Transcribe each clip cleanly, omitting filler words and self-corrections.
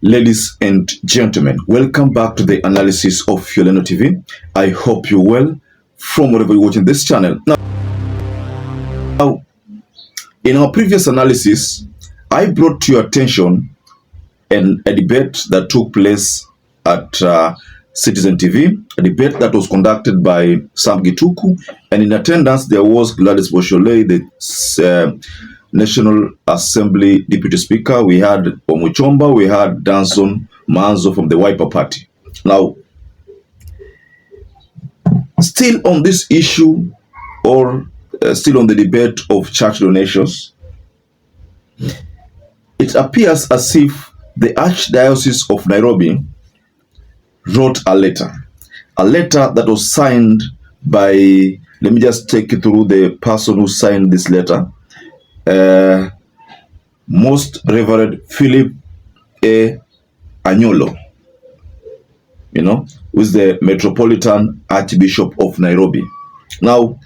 Ladies and gentlemen, welcome back to the analysis of YOLENO TV. I hope you're well from wherever you're watching this channel. Now, in our previous analysis, I brought to your attention a debate that took place at Citizen TV, a debate that was conducted by Sam Gituku, and in attendance there was Gladys Boshole, the National Assembly Deputy Speaker. We had Omuchomba, we had Danson Manzo from the Wiper Party. Now, still on this issue, or still on the debate of church donations, it appears as if the Archdiocese of Nairobi wrote a letter that was signed by, let me just take you through the person who signed this letter. Most Reverend Philip A. Anyolo, who is the Metropolitan Archbishop of Nairobi. Now,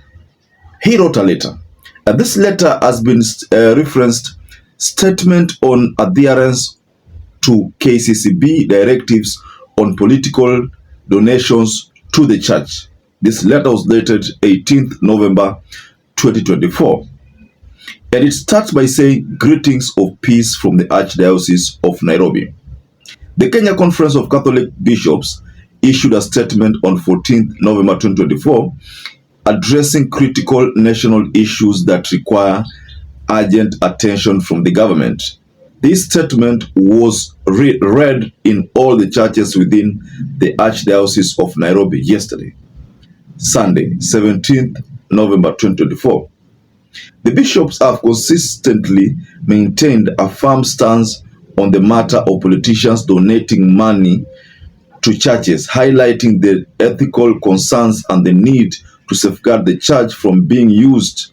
he wrote a letter, and this letter has been referenced statement on adherence to KCCB directives on political donations to the church. This letter was dated 18th November 2024. And it starts by saying, greetings of peace from the Archdiocese of Nairobi. The Kenya Conference of Catholic Bishops issued a statement on 14th November 2024 addressing critical national issues that require urgent attention from the government. This statement was read in all the churches within the Archdiocese of Nairobi yesterday, Sunday, 17th November 2024. The bishops have consistently maintained a firm stance on the matter of politicians donating money to churches, highlighting the ethical concerns and the need to safeguard the church from being used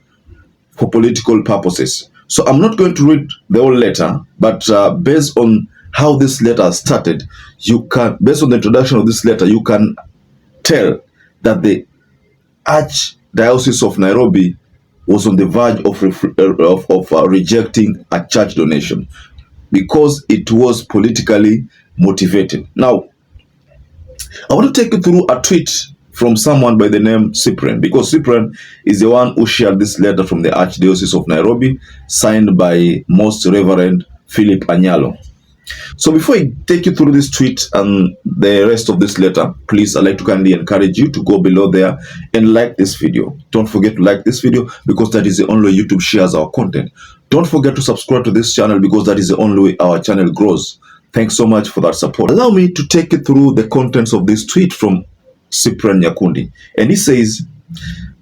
for political purposes. So I'm not going to read the whole letter, but based on how this letter started, based on the introduction of this letter, you can tell that the Archdiocese of Nairobi was on the verge of rejecting a church donation because it was politically motivated. Now, I want to take you through a tweet from someone by the name Cyprian, because Cyprian is the one who shared this letter from the Archdiocese of Nairobi, signed by Most Reverend Philip Anyalo. So before I take you through this tweet and the rest of this letter, please, I'd like to kindly encourage you to go below there and like this video. Don't forget to like this video because that is the only way YouTube shares our content. Don't forget to subscribe to this channel because that is the only way our channel grows. Thanks so much for that support. Allow me to take you through the contents of this tweet from Cyprian Nyakundi. And he says,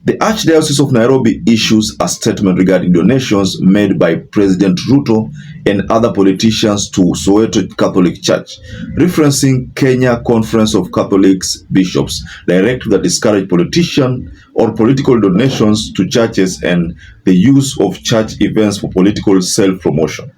the Archdiocese of Nairobi issues a statement regarding donations made by President RUTO and other politicians to Soweto Catholic Church, referencing Kenya Conference of Catholics Bishops directive that discourage politician or political donations to churches and the use of church events for political self-promotion.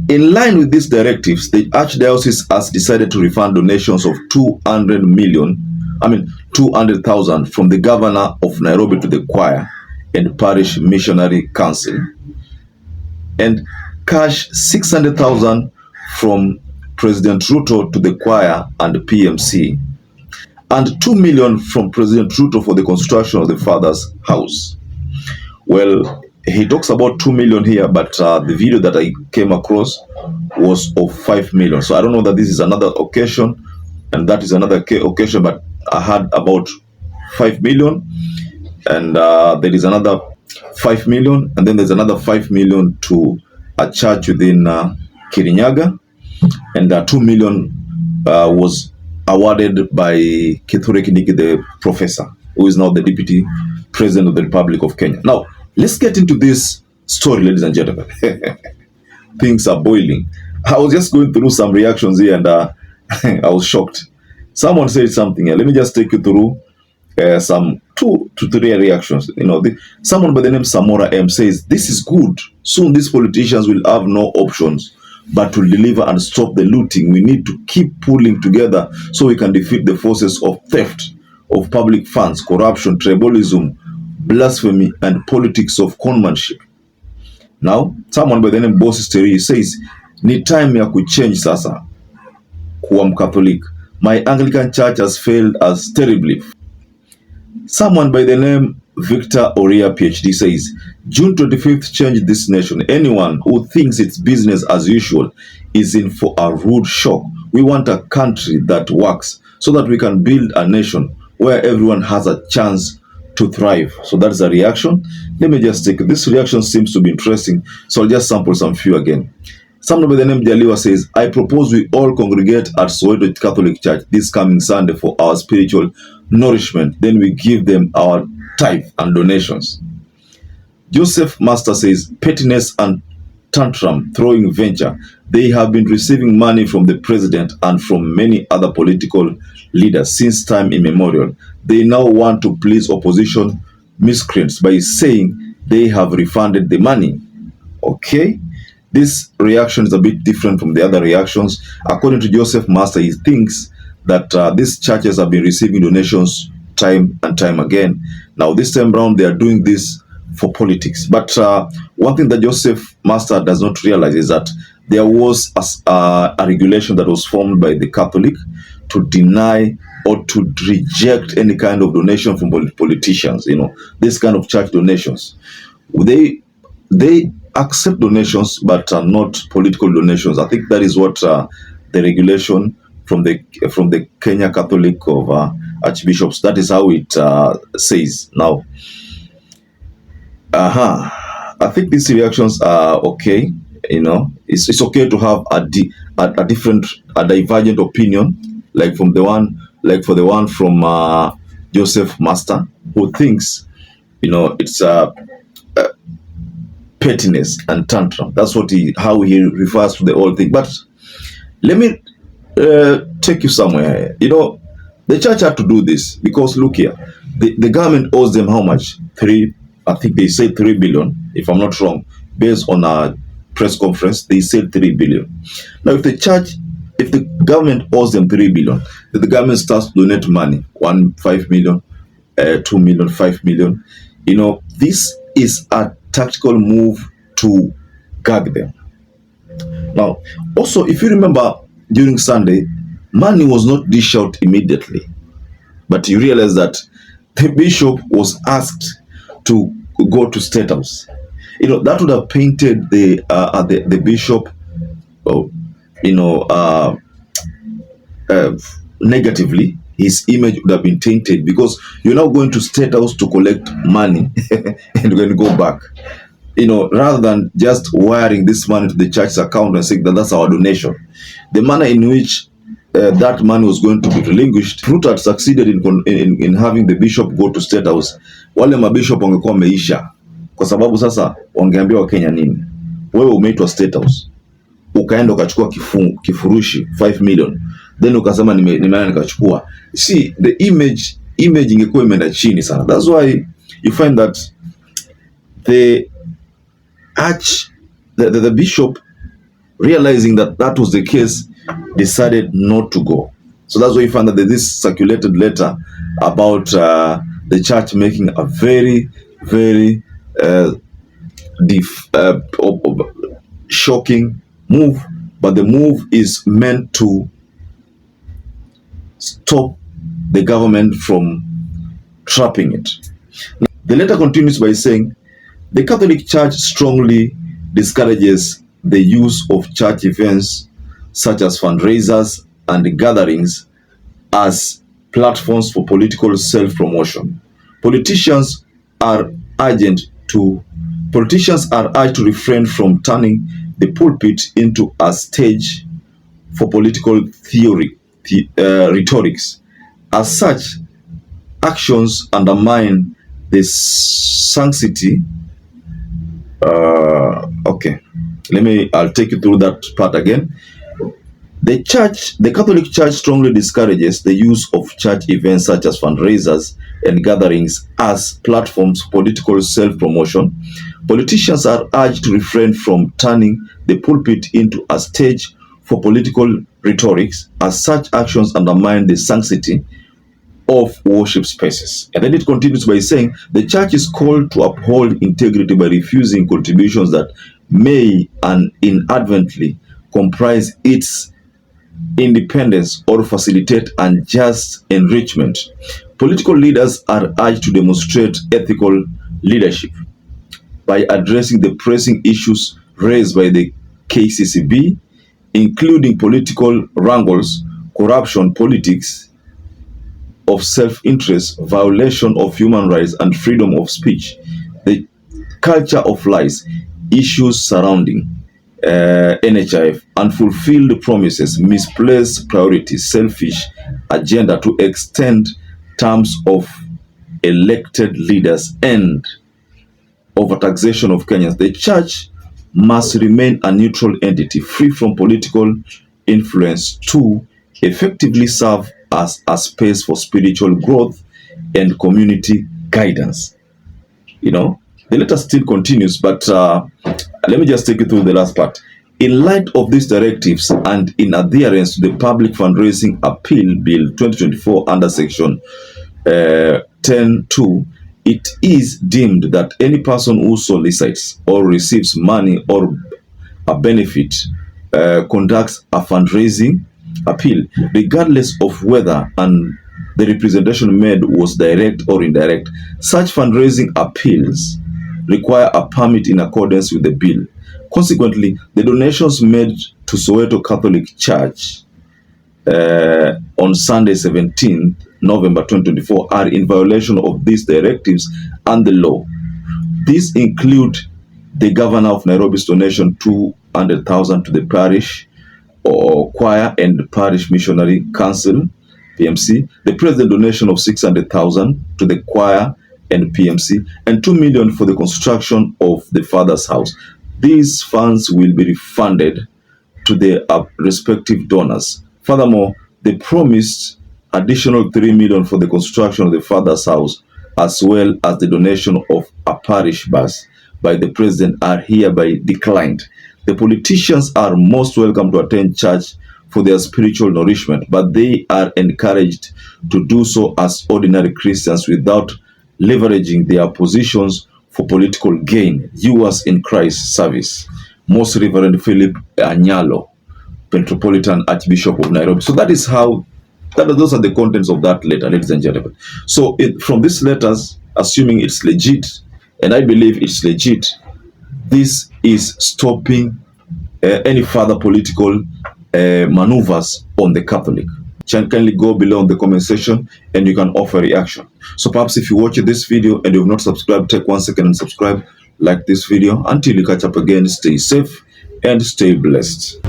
In line with these directives, the Archdiocese has decided to refund donations of 200,000 from the governor of Nairobi to the choir and parish missionary council, and cash 600,000 from President Ruto to the choir and PMC, and 2 million from President Ruto for the construction of the Father's house. Well, he talks about 2 million here, but the video that I came across was of 5 million. So I don't know that this is another occasion and that is another occasion, but I had about 5 million, and there is another 5 million, and then there's another 5 million to a church within Kirinyaga, and 2 million was awarded by Kithure Kindiki, the professor, who is now the Deputy President of the Republic of Kenya. Now, let's get into this story, ladies and gentlemen. Things are boiling. I was just going through some reactions here, and I was shocked. Someone said something here. Let me just take you through some 2 to 3 reactions. Someone by the name Samora M says, this is good. Soon these politicians will have no options but to deliver and stop the looting. We need to keep pulling together so we can defeat the forces of theft of public funds, corruption, tribalism, blasphemy, and politics of conmanship. Now, someone by the name Boss Hysteria says, Ni time ya kuchange sasa kuwa Mcatholic. My Anglican church has failed us terribly. Someone by the name Victor Oria PhD says, June 25th changed this nation. Anyone who thinks it's business as usual is in for a rude shock. We want a country that works so that we can build a nation where everyone has a chance to thrive. So that's a reaction. Let me just take this reaction, seems to be interesting. So I'll just sample some few again. Someone by the name Jaliwa says, I propose we all congregate at Soweto Catholic Church this coming Sunday for our spiritual nourishment. Then we give them our tithe and donations. Joseph Master says, pettiness and tantrum throwing venture. They have been receiving money from the president and from many other political leaders since time immemorial. They now want to please opposition miscreants by saying they have refunded the money. Okay? This reaction is a bit different from the other reactions. According to Joseph Master, he thinks that these churches have been receiving donations time and time again. Now, this time around, they are doing this for politics. But one thing that Joseph Master does not realize is that there was a regulation that was formed by the Catholic to deny or to reject any kind of donation from politicians, this kind of church donations. They accept donations, but not political donations. I think that is what the regulation from the Kenya Catholic of Archbishops, that is how it says. Now, I think these reactions are okay. It's okay to have a different, divergent opinion, like for the one from Joseph Master, who thinks, it's pettiness and tantrum. That's how he refers to the whole thing. But let me take you somewhere. The church had to do this because look here, the government owes them how much? I think they said 3 billion, if I'm not wrong, based on a press conference. They said 3 billion. Now, if the government owes them 3 billion, if the government starts to donate money, 5 million, 2 million, 5 million, this is a tactical move to gag them. Now, also, if you remember, during Sunday, money was not dished out immediately, but you realize that the bishop was asked to go to State House. That would have painted the bishop, negatively. His image would have been tainted because you're now going to State House to collect money and you're going to go back. Rather than just wiring this money to the church's account and saying that that's our donation. The manner in which that money was going to be relinquished, RUTO had succeeded in having the bishop go to State House. Wale mabishop wangekuwa wameisha, kwa sababu sasa wangeambia Wakenya nini? Wewe umeitwa State House, ukaenda ukachukua kifurushi 5 million, then ukasema nimeenda nikachukua. See, the image ingekuwa imeenda chini sana. That's why you find that the bishop, realizing that was the case, decided not to go. So that's why you find that there's this circulated letter about the church making a very, very shocking move, but the move is meant to stop the government from trapping it. The letter continues by saying, the Catholic Church strongly discourages the use of church events such as fundraisers and gatherings as platforms for political self-promotion. Politicians are urged to refrain from turning the pulpit into a stage for political rhetorics. As such, actions undermine the sanctity. I'll take you through that part again. The Catholic Church strongly discourages the use of church events such as fundraisers and gatherings as platforms for political self-promotion. Politicians are urged to refrain from turning the pulpit into a stage for political rhetorics, as such actions undermine the sanctity of worship spaces. And then it continues by saying, the church is called to uphold integrity by refusing contributions that may inadvertently compromise its independence or facilitate unjust enrichment. Political leaders are urged to demonstrate ethical leadership by addressing the pressing issues raised by the KCCB, including political wrangles, corruption, politics of self-interest, violation of human rights and freedom of speech, the culture of lies, issues surrounding NHIF, unfulfilled promises, misplaced priorities, selfish agenda to extend terms of elected leaders, and overtaxation of Kenyans. The church must remain a neutral entity free from political influence to effectively serve as a space for spiritual growth and community guidance. You know, the letter still continues, but let me just take you through the last part. In light of these directives and in adherence to the Public Fundraising Appeal Bill 2024 under Section 10(2), it is deemed that any person who solicits or receives money or a benefit conducts a fundraising appeal, regardless of whether the representation made was direct or indirect. Such fundraising appeals require a permit in accordance with the bill. Consequently, the donations made to Soweto Catholic Church on Sunday 17 November 2024 are in violation of these directives and the law. These include the Governor of Nairobi's donation 200,000 to the parish or choir and parish missionary council PMC, the President donation of 600,000 to the choir and PMC, and 2 million for the construction of the Father's house. These funds will be refunded to the respective donors. Furthermore, the promised additional 3 million for the construction of the Father's house, as well as the donation of a parish bus by the President, are hereby declined. The politicians are most welcome to attend church for their spiritual nourishment, but they are encouraged to do so as ordinary Christians without leveraging their positions for political gain. Yours in Christ's service. Most Reverend Philip Anyalo, Metropolitan Archbishop of Nairobi. So that is how, those are the contents of that letter, ladies and gentlemen. So from these letters, assuming it's legit, and I believe it's legit, this is stopping any further political maneuvers on the Catholic. Kindly go below in the comment section and you can offer a reaction. So perhaps if you watch this video and you have not subscribed, take 1 second and subscribe, like this video. Until you catch up again, stay safe and stay blessed.